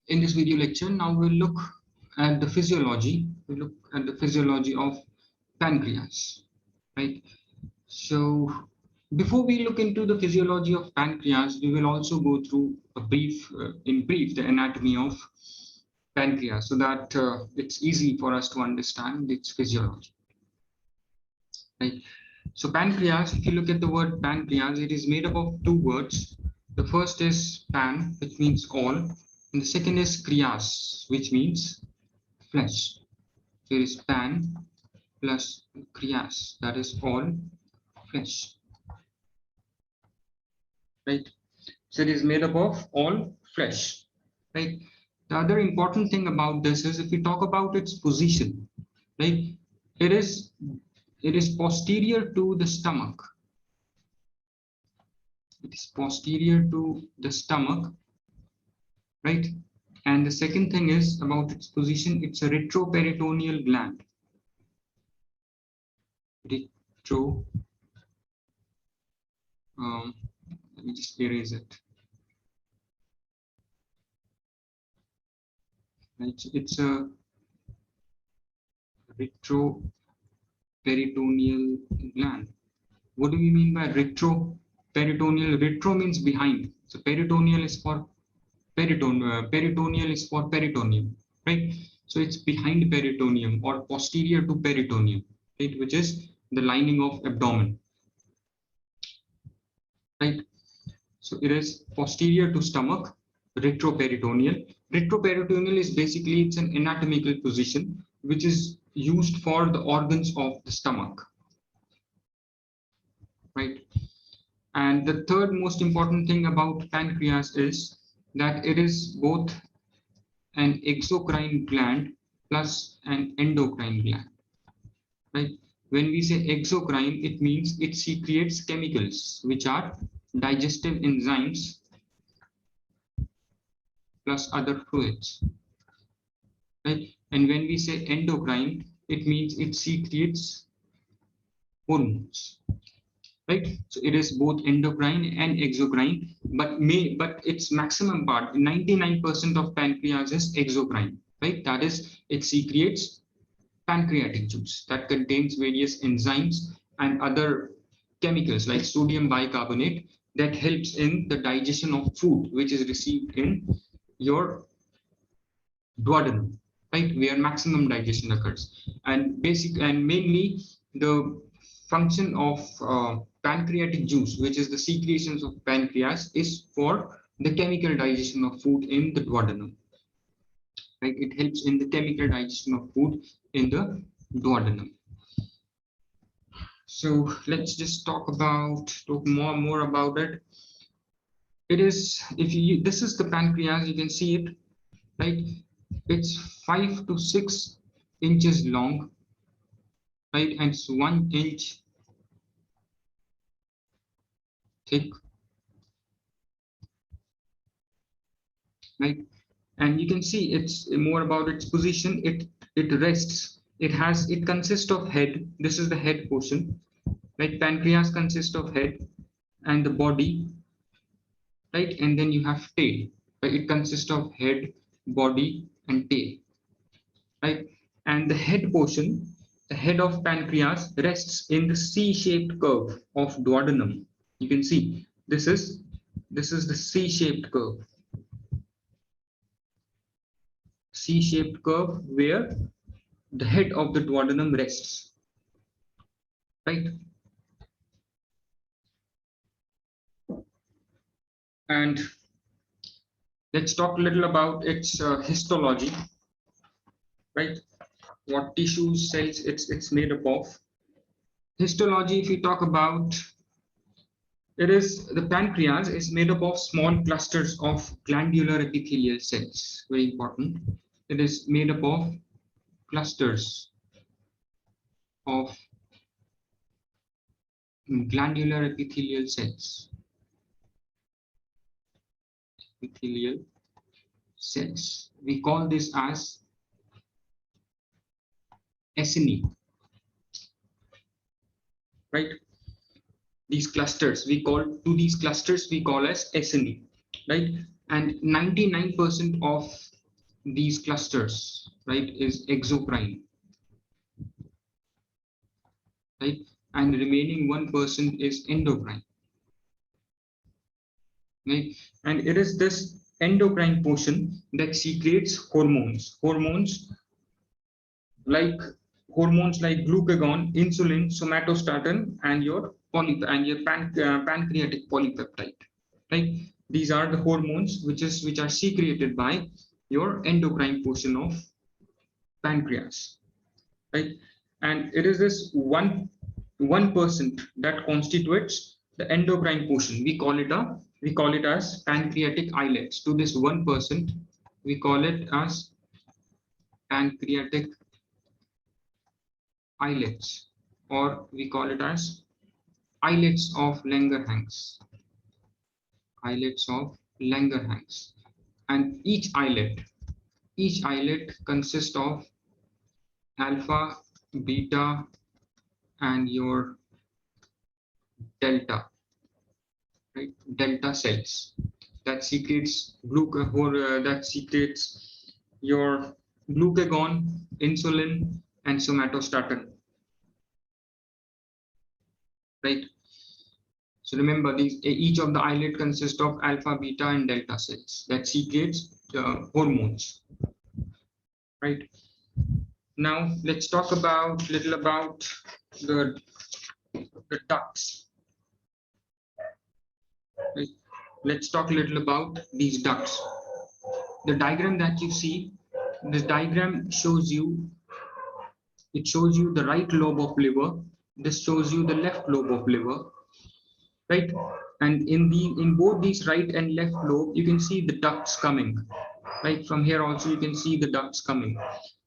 in this video lecture, now we'll look at the physiology. We'll look at the physiology of pancreas, right? So before we look into the physiology of pancreas, we will also go through a brief, in brief, the anatomy of pancreas, so that it's easy for us to understand its physiology, right? So pancreas, if you look at the word pancreas, it is made up of two words. The first is pan, which means all, and the second is krias, which means flesh. So it is pan plus krias, that is all flesh, right? So it is made up of all flesh, right? The other important thing about this is if we talk about its position, right? It is posterior to the stomach. It is posterior to the stomach, right? And the second thing is about its position, it's a retroperitoneal gland. Retro, let me just erase it. Right? It's a retroperitoneal gland. What do we mean by retroperitoneal? Retro means behind. So peritoneal is for peritoneal is for peritoneum, right? So it's behind peritoneum or posterior to peritoneum, right? Which is the lining of abdomen, right? So it is posterior to stomach, retroperitoneal. Retroperitoneal is basically, it's an anatomical position which is used for the organs of the stomach, right? And the third most important thing about pancreas is that it is both an exocrine gland plus an endocrine gland, right? When we say exocrine, it means it secretes chemicals which are digestive enzymes plus other fluids, right? And when we say endocrine, it means it secretes hormones, right? So it is both endocrine and exocrine, but its maximum part, 99% of pancreas is exocrine, right? That is, it secretes pancreatic juice that contains various enzymes and other chemicals like sodium bicarbonate that helps in the digestion of food which is received in your duodenum, right, where maximum digestion occurs. And mainly the function of pancreatic juice, which is the secretions of pancreas, is for the chemical digestion of food in the duodenum, right? It helps in the chemical digestion of food in the duodenum. So let's just talk more about it. It is, this is the pancreas, you can see it, right? It's 5 to 6 inches long, right? And it's 1 inch thick, right? And you can see it's more about its position. It rests. It consists of head. This is the head portion, right? Pancreas consists of head and the body, right? And then you have tail, right? It consists of head, body, and tail, right? And the head portion, the head of pancreas rests in the C-shaped curve of duodenum. You can see this is the C-shaped curve. C-shaped curve where the head of the duodenum rests, right? And let's talk a little about its histology, right? What tissues, cells it's made up of. Histology, if we talk about, the pancreas is made up of small clusters of glandular epithelial cells. Very important. It is made up of clusters of glandular epithelial cells. Epithelial cells. We call this as acini, right? These clusters we call as acini, right? And 99% of these clusters, right, is exocrine, right, and remaining 1% is endocrine, right, and it is this endocrine portion that secretes like hormones like glucagon, insulin, somatostatin, and your pancreatic polypeptide, right? These are the hormones which are secreted by your endocrine portion of pancreas, right? And it is this 1% that constitutes the endocrine portion. We call it as pancreatic islets. To this 1%, we call it as pancreatic islets, or we call it as islets of Langerhans. Islets of Langerhans. And each islet consists of alpha, beta, and your delta, right? Delta cells that secretes your glucagon, insulin, and somatostatin, right? So remember, each of the islet consists of alpha, beta, and delta cells that secretes hormones, right? Now let's talk about little about the ducts. Right? Let's talk a little about these ducts. The diagram that you see, this diagram shows you the right lobe of liver. This shows you the left lobe of liver, right? And in both these right and left lobe, you can see the ducts coming, right? From here also you can see the ducts coming.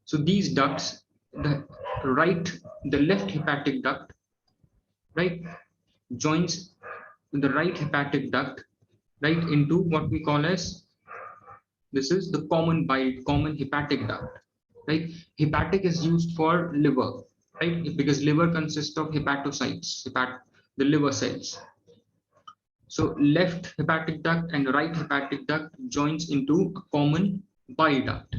So these ducts, the left hepatic duct, right, joins the right hepatic duct, right, into what we call as, this is the common hepatic duct, right? Hepatic is used for liver, right? Because liver consists of hepatocytes, the liver cells. So left hepatic duct and right hepatic duct joins into a common bile duct,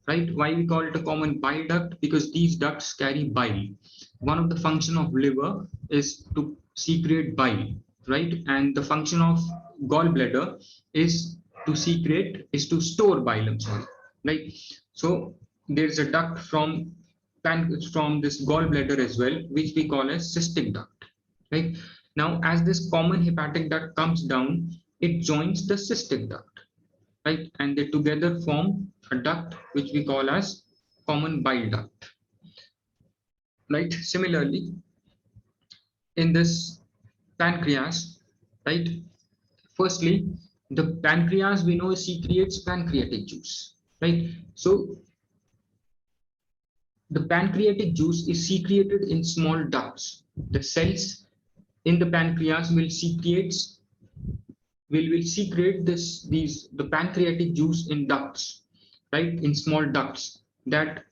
right? Why we call it a common bile duct? Because these ducts carry bile. One of the function of liver is to secrete bile, right? And the function of gallbladder is to store bile, I'm sorry, right? So there's a duct from this gallbladder as well, which we call as cystic duct, right? Now, as this common hepatic duct comes down, it joins the cystic duct, right? And they together form a duct which we call as common bile duct, right? Similarly, in this pancreas, right? Firstly, the pancreas we know secretes pancreatic juice, right? So the pancreatic juice is secreted in small ducts. The cells in the pancreas will secrete the pancreatic juice in ducts, right? In small ducts that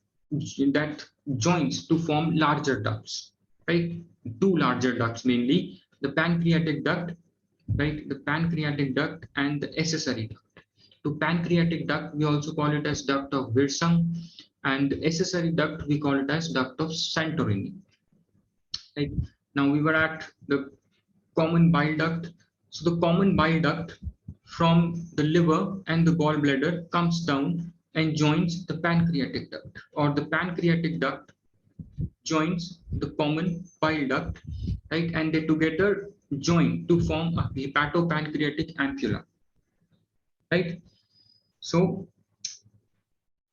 joins to form larger ducts, right? Two larger ducts mainly, the pancreatic duct, right? The pancreatic duct and the accessory duct. To pancreatic duct, we also call it as duct of Wirsung, and the accessory duct we call it as duct of Santorini. Right? Now we were at the common bile duct. So the common bile duct from the liver and the gallbladder comes down and joins the pancreatic duct, or the pancreatic duct joins the common bile duct, right? And they together join to form a hepatopancreatic ampulla, right? So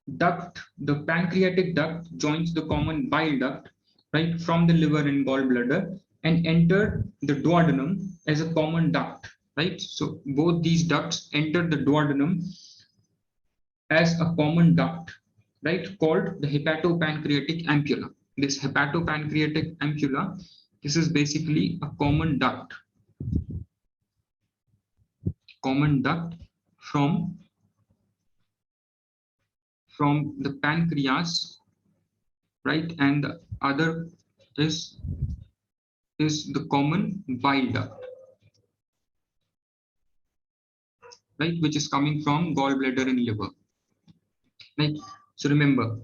the pancreatic duct joins the common bile duct, right, from the liver and gallbladder and enter the duodenum as a common duct, right? So both these ducts enter the duodenum as a common duct, right, called the hepatopancreatic ampulla. This hepatopancreatic ampulla, this is basically a common duct from the pancreas, right, and the other is the common bile duct, right, which is coming from gallbladder and liver. right? So remember,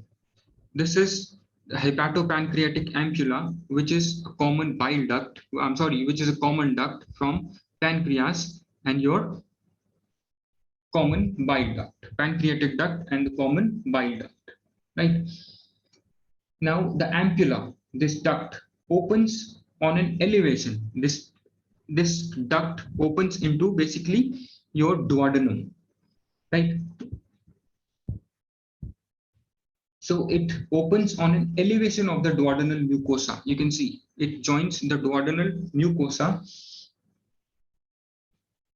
this is the hepatopancreatic ampulla, which is a common bile duct. I'm sorry, which is a common duct from pancreas and your common bile duct, pancreatic duct and the common bile duct, right? Now the ampulla, this duct opens on an elevation. This duct opens into basically your duodenum, right? So it opens on an elevation of the duodenal mucosa. You can see it joins the duodenal mucosa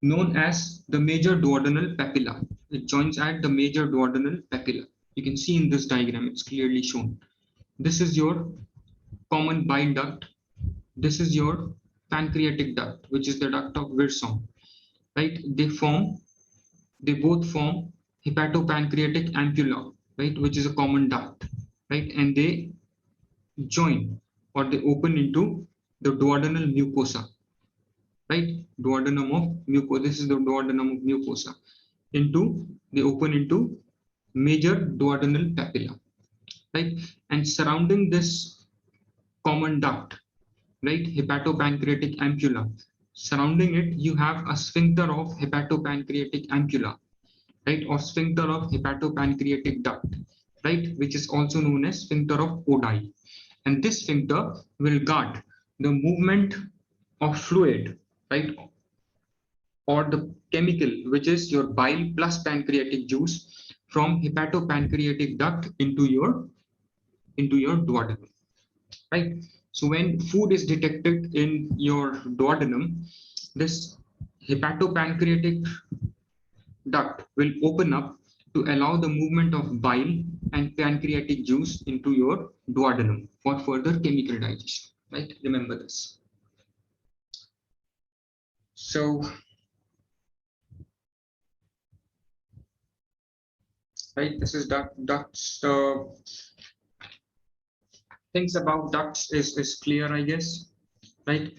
known as the major duodenal papilla. It joins at the major duodenal papilla. You can see in this diagram, it's clearly shown. This is your common bile duct. This is your pancreatic duct, which is the duct of Wirsong, right? They both form hepatopancreatic ampulla, right, which is a common duct, right? And they join or they open into the duodenal mucosa, right? Duodenum of mucosa. This is the duodenum of mucosa. They open into major duodenal papilla, right? And surrounding this common duct, right, hepatopancreatic ampulla, surrounding it, you have a sphincter of hepatopancreatic ampulla, right, or sphincter of hepatopancreatic duct, right, which is also known as sphincter of Oddi. And this sphincter will guard the movement of fluid, right, or the chemical, which is your bile plus pancreatic juice from hepatopancreatic duct into your duodenum, right? So when food is detected in your duodenum, this hepatopancreatic duct will open up to allow the movement of bile and pancreatic juice into your duodenum for further chemical digestion, right? Remember this. So, right, this is ducts. Things about ducts is clear, I guess, right?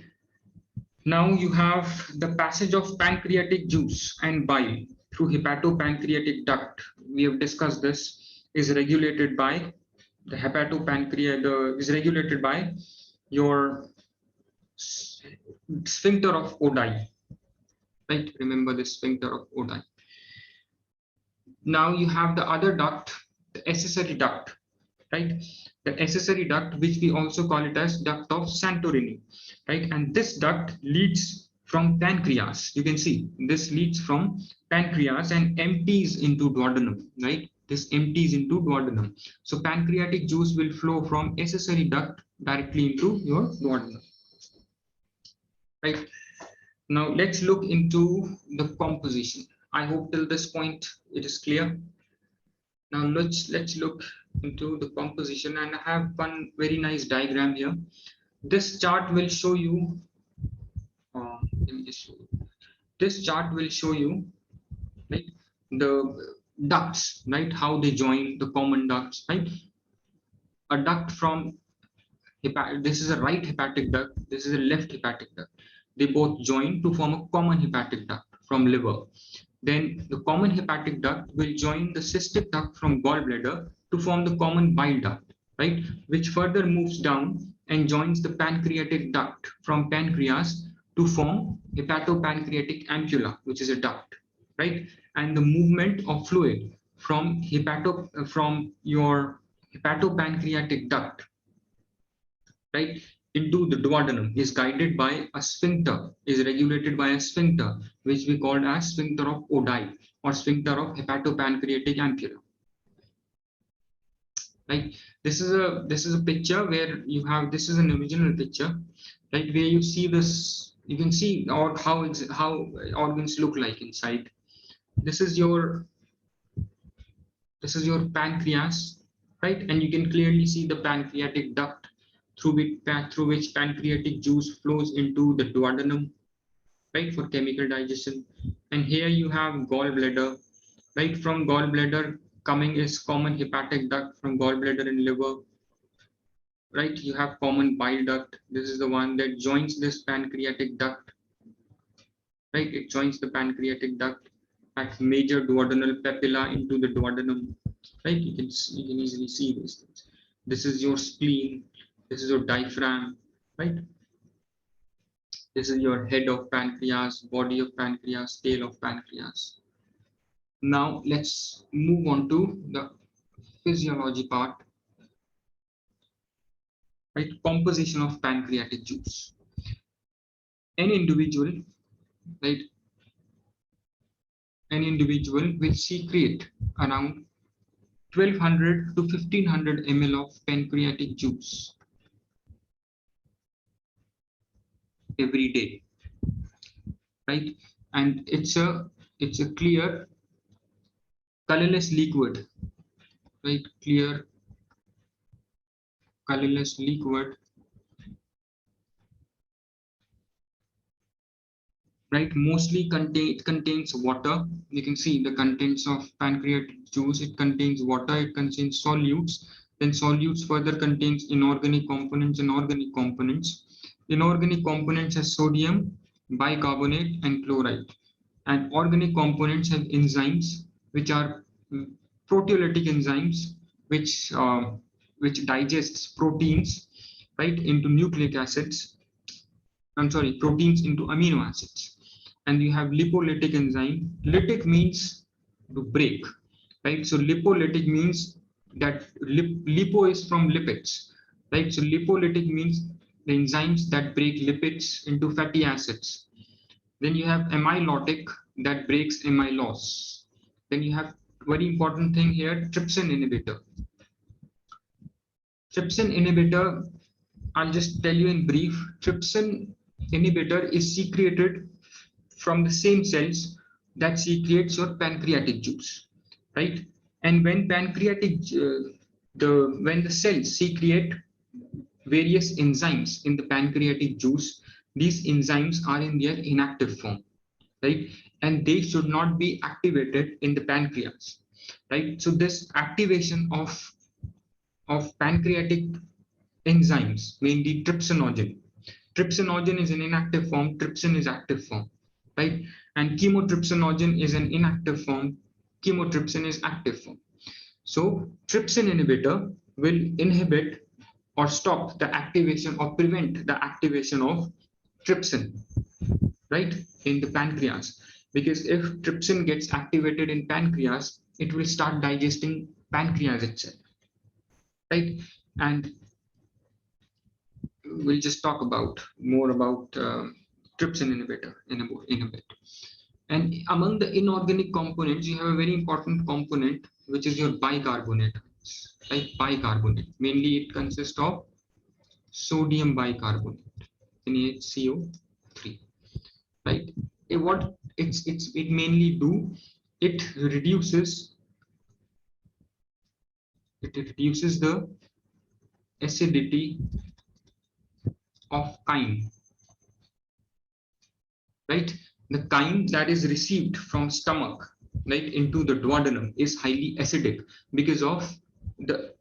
Now you have the passage of pancreatic juice and bile through hepatopancreatic duct. We have discussed this is regulated by the is regulated by your sphincter of Oddi, right? Remember the sphincter of Oddi. Now you have the other duct, the accessory duct, right? The accessory duct, which we also call it as duct of Santorini, right? And this duct leads from pancreas. You can see this leads from pancreas and empties into duodenum, right? This empties into duodenum. So pancreatic juice will flow from accessory duct directly into your duodenum, right? Now let's look into the composition. I hope till this point it is clear. Now let's look into the composition, and I have one very nice diagram here. This chart will show you. Let me just show you. This chart will show you, right, the ducts, right, how they join the common ducts, right? A duct from this is a right hepatic duct. This is a left hepatic duct. They both join to form a common hepatic duct from liver. Then the common hepatic duct will join the cystic duct from gallbladder to form the common bile duct, right? Which further moves down and joins the pancreatic duct from pancreas to form hepatopancreatic ampulla, which is a duct, right? And the movement of fluid from your hepatopancreatic duct, right, into the duodenum is guided by a sphincter, is regulated by a sphincter, which we called as sphincter of Oddi or sphincter of hepatopancreatic ampulla. Right. This is a picture where you have, this is an original picture, right, where you see this, you can see or how organs look like inside. This is your pancreas, right, and you can clearly see the pancreatic duct through which pancreatic juice flows into the duodenum, right, for chemical digestion. And here you have gallbladder, right? From gallbladder coming is common hepatic duct from gallbladder and liver, right? You have common bile duct. This is the one that joins this pancreatic duct, right? It joins the pancreatic duct at major duodenal papilla into the duodenum. right? You can easily see these things. This is your spleen, this is your diaphragm, right? This is your head of pancreas, body of pancreas, tail of pancreas. Now let's move on to the physiology part, right? Composition of pancreatic juice. An individual, right? An individual will secrete around 1200 to 1500 ml of pancreatic juice every day, right? And it's a clear colorless liquid, right? Clear colorless liquid, right? Mostly contains water. You can see the contents of pancreatic juice. It contains water, it contains solutes. Then solutes further contains inorganic components and organic components. Inorganic components has sodium, bicarbonate, and chloride. And organic components have enzymes, which are proteolytic enzymes, which digests proteins, right, into nucleic acids. I'm sorry, proteins into amino acids. And you have lipolytic enzyme. Lytic means to break, right? So lipolytic means that lipo is from lipids, right? So lipolytic means the enzymes that break lipids into fatty acids. Then you have amylotic that breaks amylose. Then you have very important thing here, trypsin inhibitor. Trypsin inhibitor, I'll just tell you in brief, trypsin inhibitor is secreted from the same cells that secretes your pancreatic juice, right? And when when the cells secrete various enzymes in the pancreatic juice, these enzymes are in their inactive form, right? And they should not be activated in the pancreas, right? So this activation of pancreatic enzymes, mainly trypsinogen. Trypsinogen is an inactive form, trypsin is active form, right? And chymotrypsinogen is an inactive form, chymotrypsin is active form. So trypsin inhibitor will inhibit or stop the activation or prevent the activation of trypsin, right, in the pancreas. Because if trypsin gets activated in pancreas, it will start digesting pancreas itself, right? And we'll just talk about more about trypsin inhibitor in a bit. And among the inorganic components, you have a very important component, which is your bicarbonate, right? Bicarbonate. Mainly it consists of sodium bicarbonate, NaHCO3, right? What it mainly do, it reduces the acidity of chyme, right? The chyme that is received from stomach, right, into the duodenum is highly acidic because of the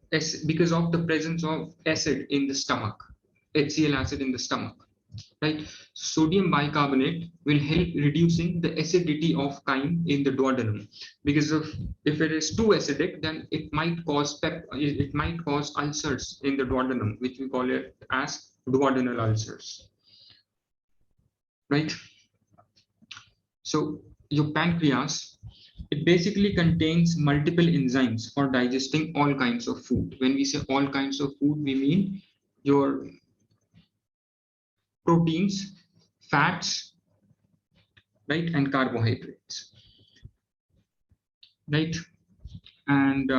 presence of acid in the stomach, HCl acid in the stomach, right? Sodium bicarbonate will help reducing the acidity of chyme in the duodenum, because if it is too acidic, then it might cause ulcers in the duodenum, which we call it as duodenal ulcers, right? So your pancreas, it basically contains multiple enzymes for digesting all kinds of food. When we say all kinds of food, we mean your proteins, fats, right, and carbohydrates, right? And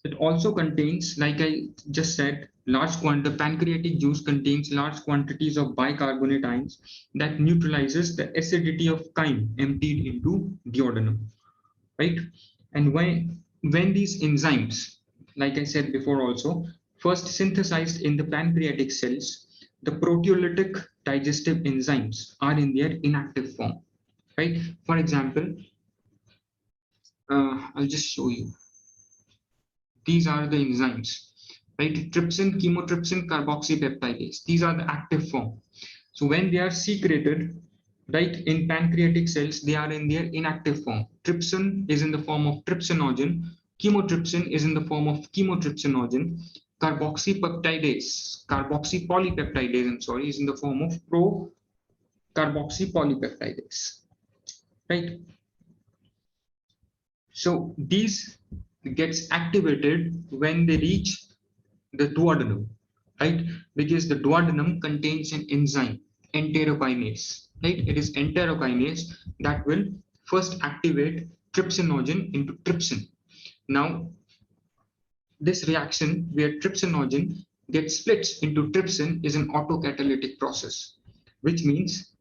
it also contains, like I just said, the pancreatic juice contains large quantities of bicarbonate ions that neutralizes the acidity of chyme emptied into duodenum, right? And when these enzymes, like I said before also, first synthesized in the pancreatic cells, the proteolytic digestive enzymes are in their inactive form, right? For example, I'll just show you. These are the enzymes, right? Trypsin, chymotrypsin, carboxypeptidase. These are the active form. So when they are secreted, right, in pancreatic cells, they are in their inactive form. Trypsin is in the form of trypsinogen. chymotrypsin is in the form of chymotrypsinogen. Carboxypolypeptidase, is in the form of pro-carboxypolypeptidase, right? So these gets activated when they reach the duodenum, right? Because the duodenum contains an enzyme, enterokinase, right? It is enterokinase that will first activate trypsinogen into trypsin. Now, this reaction where trypsinogen gets split into trypsin is an autocatalytic process, which means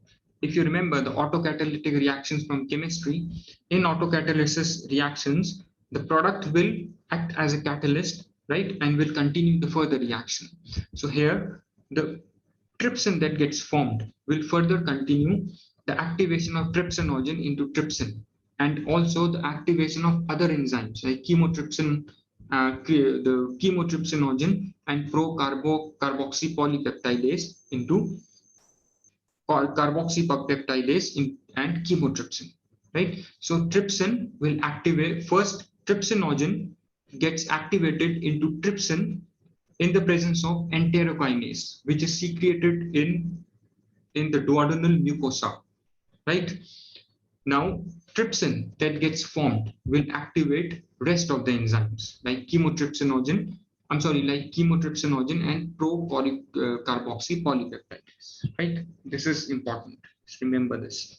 if you remember the autocatalytic reactions from chemistry, in autocatalysis reactions, the product will act as a catalyst, right, and will continue the further reaction. So here, the trypsin that gets formed will further continue the activation of trypsinogen into trypsin, and also the activation of other enzymes like chymotrypsin, the chymotrypsinogen and pro-carboxypolypeptidase into carboxypeptidase and chymotrypsin, right? So trypsin will activate first. Trypsinogen gets activated into trypsin in the presence of enterokinase, which is secreted in the duodenal mucosa, right? Now, trypsin that gets formed will activate rest of the enzymes like chymotrypsinogen. Like chymotrypsinogen and pro-carboxypolypeptidase, right? This is important. Just remember this.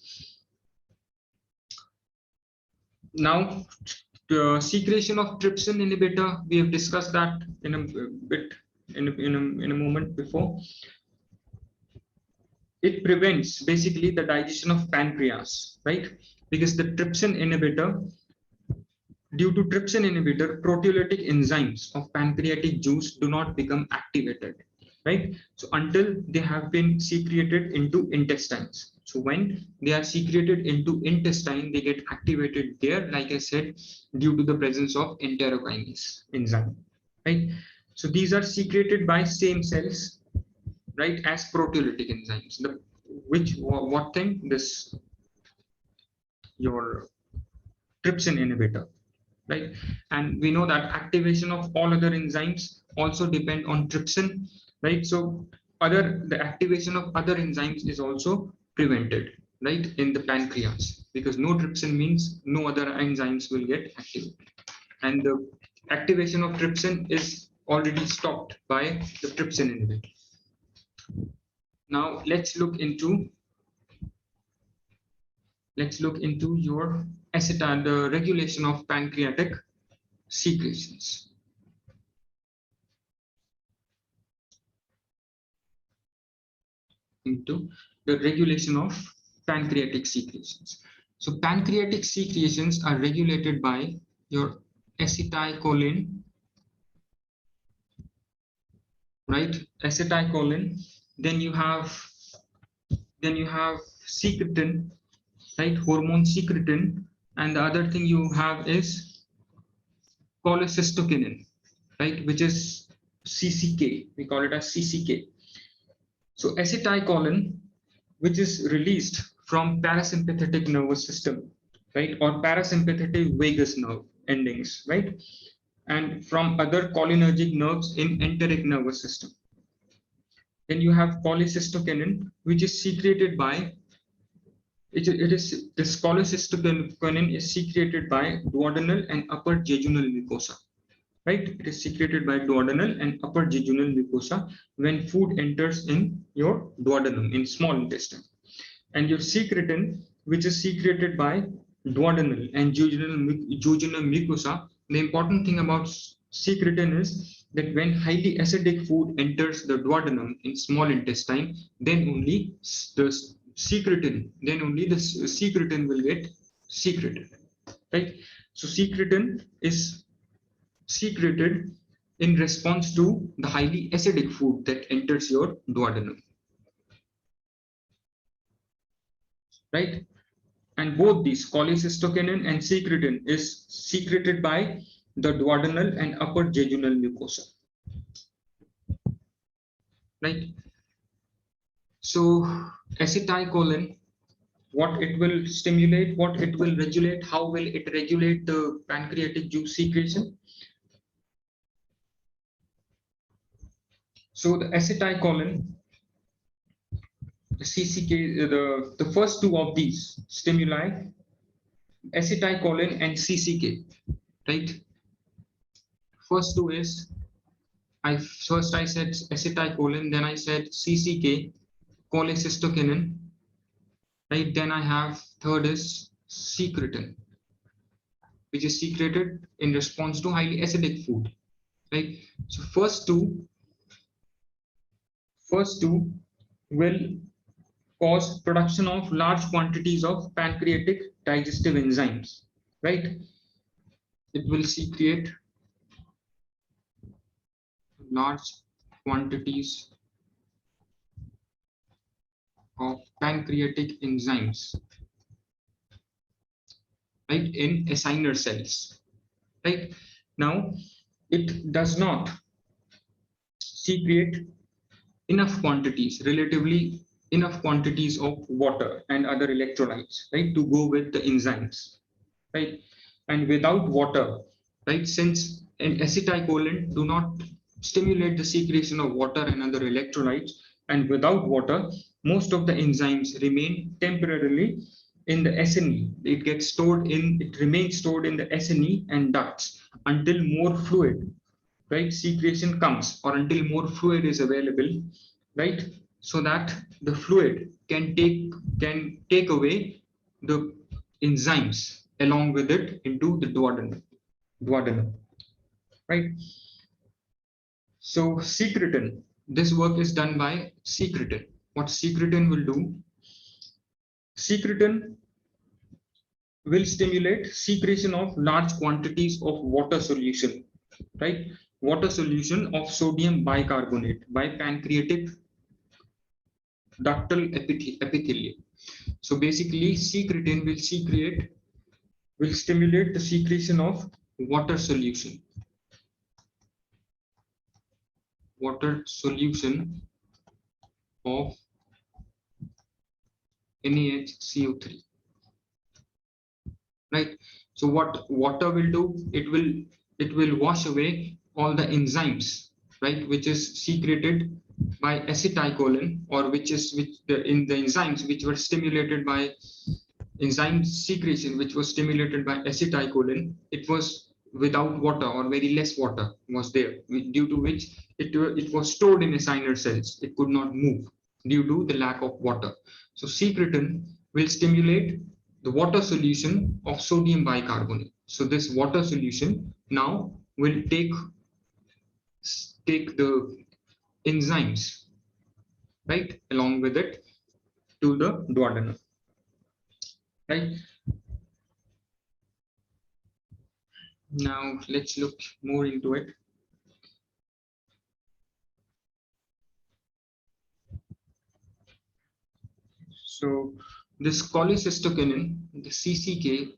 Now, the secretion of trypsin inhibitor, we have discussed that in a bit in a moment before. It prevents basically the digestion of pancreas, right? Because the trypsin inhibitor, due to trypsin inhibitor, proteolytic enzymes of pancreatic juice do not become activated, right? So until they have been secreted into intestines. So when they are secreted into intestine, they get activated there, like I said, due to the presence of enterokinase enzyme, right? So these are secreted by same cells, right, as proteolytic enzymes. What thing? This, your trypsin inhibitor, right? And we know that activation of all other enzymes also depend on trypsin, right? So the activation of other enzymes is also prevented, right, in the pancreas, because no trypsin means no other enzymes will get activated, and the activation of trypsin is already stopped by the trypsin inhibitor. Now let's look into your the regulation of pancreatic secretions. Into the regulation of pancreatic secretions. So pancreatic secretions are regulated by your acetylcholine, right? Acetylcholine. Then you have secretin, right? Hormone secretin, and the other thing you have is cholecystokinin, right? Which is CCK. We call it as CCK. So acetylcholine, which is released from parasympathetic nervous system, right, or parasympathetic vagus nerve endings, right, and from other cholinergic nerves in enteric nervous system. Then you have cholecystokinin, which is secreted by this cholecystokinin is secreted by duodenal and upper jejunal mucosa, right? It is secreted by duodenal and upper jejunal mucosa when food enters in your duodenum, in small intestine. And your secretin, which is secreted by duodenal and jejunal mucosa. The important thing about secretin is that when highly acidic food enters the duodenum in small intestine, then only the secretin will get secreted, right? So secretin is secreted in response to the highly acidic food that enters your duodenum, right? And both these cholecystokinin and secretin is secreted by the duodenal and upper jejunal mucosa, right? So acetylcholine, what it will stimulate, what it will regulate, how will it regulate the pancreatic juice secretion. So the acetylcholine, the CCK, the first two of these stimuli, acetylcholine and CCK, right? First two is, I said acetylcholine, then I said CCK, cholecystokinin, right? Then I have third is secretin, which is secreted in response to highly acidic food, right? So first two will cause production of large quantities of pancreatic digestive enzymes, right? It will secrete large quantities of pancreatic enzymes, right, in acinar cells, right? Now, it does not secrete enough quantities, relatively enough quantities of water and other electrolytes, right, to go with the enzymes, right? And without water, right, since an acetylcholine do not stimulate the secretion of water and other electrolytes, and without water, most of the enzymes remain temporarily in the SNE. It remains stored in the SNE and ducts until more fluid, right, secretion comes, or until more fluid is available, right, so that the fluid can take away the enzymes along with it into the duodenum, right? So secretin, this work is done by secretin. What secretin will do? Secretin will stimulate secretion of large quantities of water solution, right? Water solution of sodium bicarbonate by pancreatic ductal epithelium. So basically, secretin will stimulate the secretion of water solution of NaHCO3, right? So what water will do? It will wash away all the enzymes, right, which is secreted by acetylcholine, or in the enzymes which were stimulated by enzyme secretion, which was stimulated by acetylcholine. It was without water, or very less water was there, due to which it was stored in acinar cells. It could not move due to the lack of water. So secretin will stimulate the water solution of sodium bicarbonate. So this water solution now will take the enzymes, right, along with it to the duodenum, right? Now let's look more into it. So this cholecystokinin, the CCK,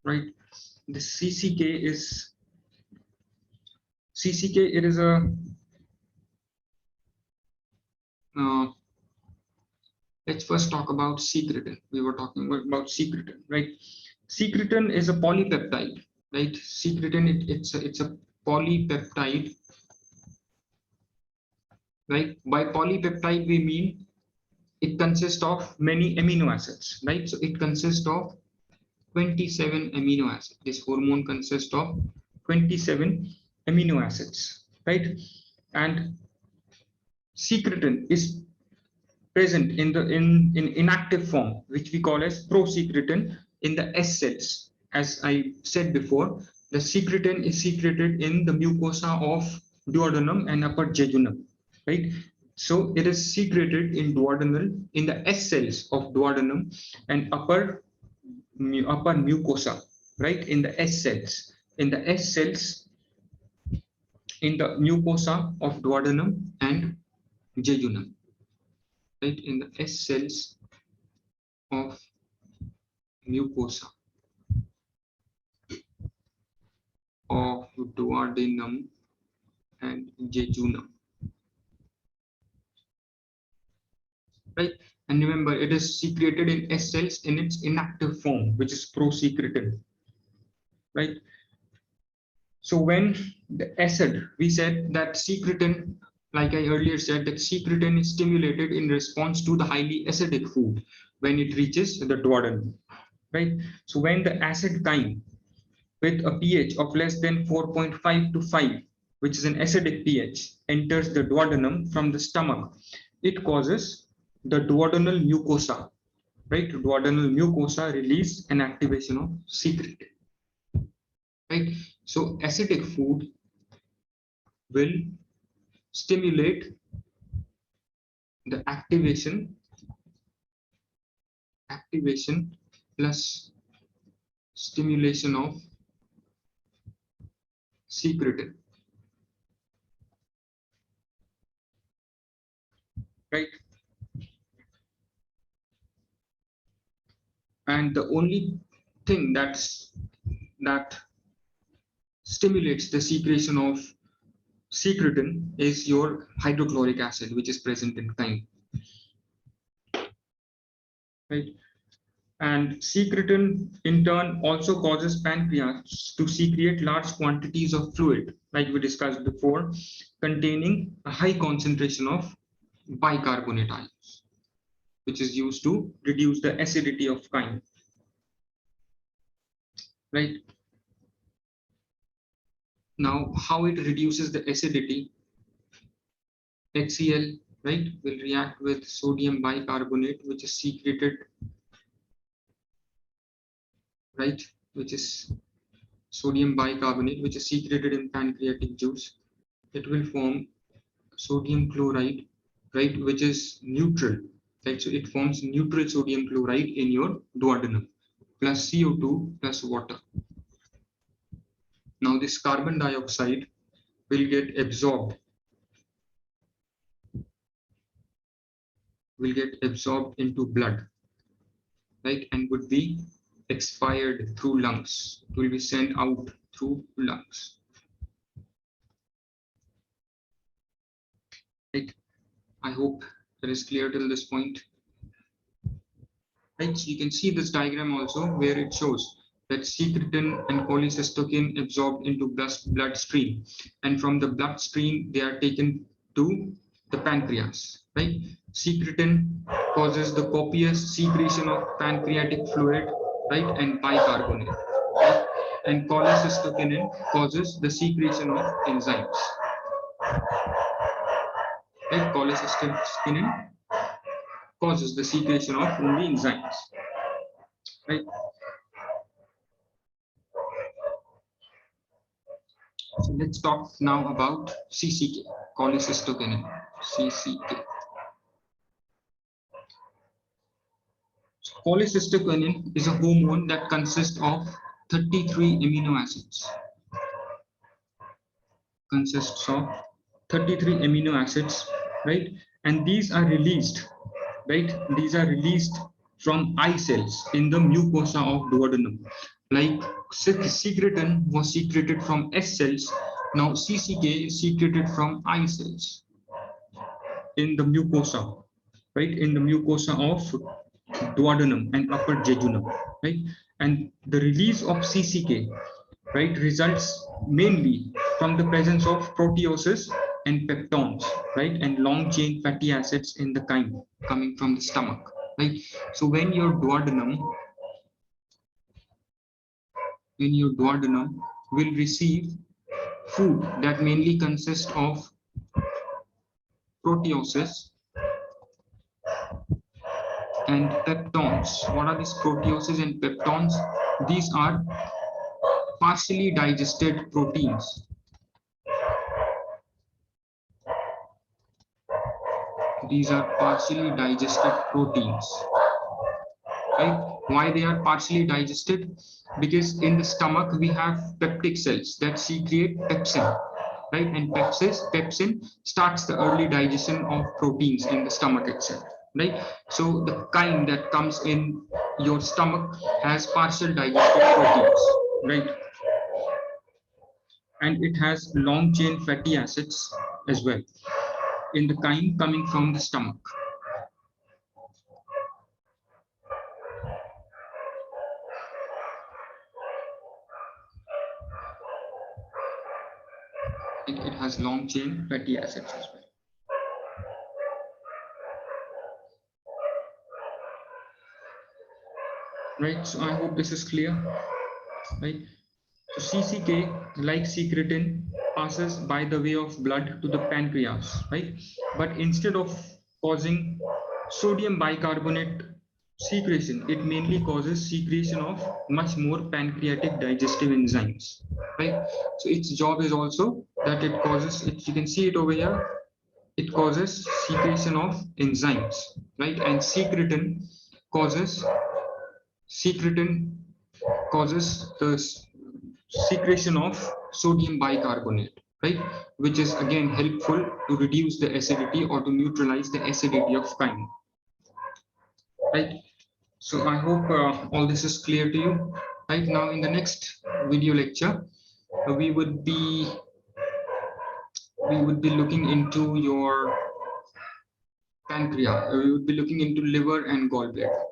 right? The CCK, it is a let's first talk about secretin. We were talking about secretin, right? Secretin is a polypeptide, right? Secretin, it's a polypeptide, right? By polypeptide we mean it consists of many amino acids, right? So it consists of 27 amino acids. This hormone consists of 27 amino acids, right? And secretin is present in inactive form, which we call as prosecretin in the S cells. As I said before, the secretin is secreted in the mucosa of duodenum and upper jejunum, right? So it is secreted in the S cells of duodenum and upper mucosa, right? In the S cells, in the mucosa of duodenum and jejunum, right? In the S cells of mucosa of duodenum and jejunum, right? And remember, it is secreted in S cells in its inactive form, which is prosecretin, right? So when the acid, we said that secretin, like I earlier said, that secretin is stimulated in response to the highly acidic food when it reaches the duodenum, right? So when the acid chyme with a pH of less than 4.5 to 5, which is an acidic pH, enters the duodenum from the stomach, it causes the duodenal mucosa, right? Duodenal mucosa release and activation of secretin, right? So acidic food will stimulate the activation plus stimulation of secretin, right? And the only thing that stimulates the secretion of secretin is your hydrochloric acid, which is present in chyme, right? And secretin in turn also causes pancreas to secrete large quantities of fluid, like we discussed before, containing a high concentration of bicarbonate ions, which is used to reduce the acidity of chyme, right? Now, how it reduces the acidity? HCl, right, will react with sodium bicarbonate, which is secreted, right, which is sodium bicarbonate, which is secreted in pancreatic juice. It will form sodium chloride, right, which is neutral, right? So it forms neutral sodium chloride in your duodenum, plus CO2 plus water. Now this carbon dioxide will get absorbed into blood, right, and would be expired through lungs. It will be sent out through lungs, right? I hope that is clear till this point, right? So you can see this diagram also where it shows that secretin and cholecystokin absorbed into bloodstream, and from the bloodstream they are taken to the pancreas, right? Secretin causes the copious secretion of pancreatic fluid, right, and bicarbonate, right? And cholecystokinin causes the secretion of enzymes, right? Cholecystokinin causes the secretion of only enzymes, right? So let's talk now about CCK, cholecystokinin, CCK. So cholecystokinin is a hormone that consists of 33 amino acids. Right? And these are released, right? These are released from eye cells in the mucosa of duodenum. Like secretin was secreted from S cells, now CCK is secreted from eye cells in the mucosa, right? In the mucosa of duodenum and upper jejunum, right? And the release of CCK, right, results mainly from the presence of proteoses and peptons, right, and long chain fatty acids in the chyme coming from the stomach, right? So when your duodenum will receive food that mainly consists of proteoses and peptons. What are these proteoses and peptons? These are partially digested proteins. These are partially digested proteins, right? Why they are partially digested? Because in the stomach we have peptic cells that secrete pepsin, right? And pepsin starts the early digestion of proteins in the stomach itself, right? So the chyme that comes in your stomach has partial digested proteins, right? And it has long chain fatty acids as well in the chyme coming from the stomach. It has long chain fatty acids as well. Right, so I hope this is clear. Right, so CCK, like secretin, passes by the way of blood to the pancreas, right? But instead of causing sodium bicarbonate secretion, it mainly causes secretion of much more pancreatic digestive enzymes, right? So its job is also that it causes, you can see it over here, it causes secretion of enzymes, right? And secretin causes the secretion of sodium bicarbonate, right? Which is again helpful to reduce the acidity or to neutralize the acidity of chyme, right? So I hope all this is clear to you. Right now, in the next video lecture, we would be looking into your pancreas. We would be looking into liver and gallbladder.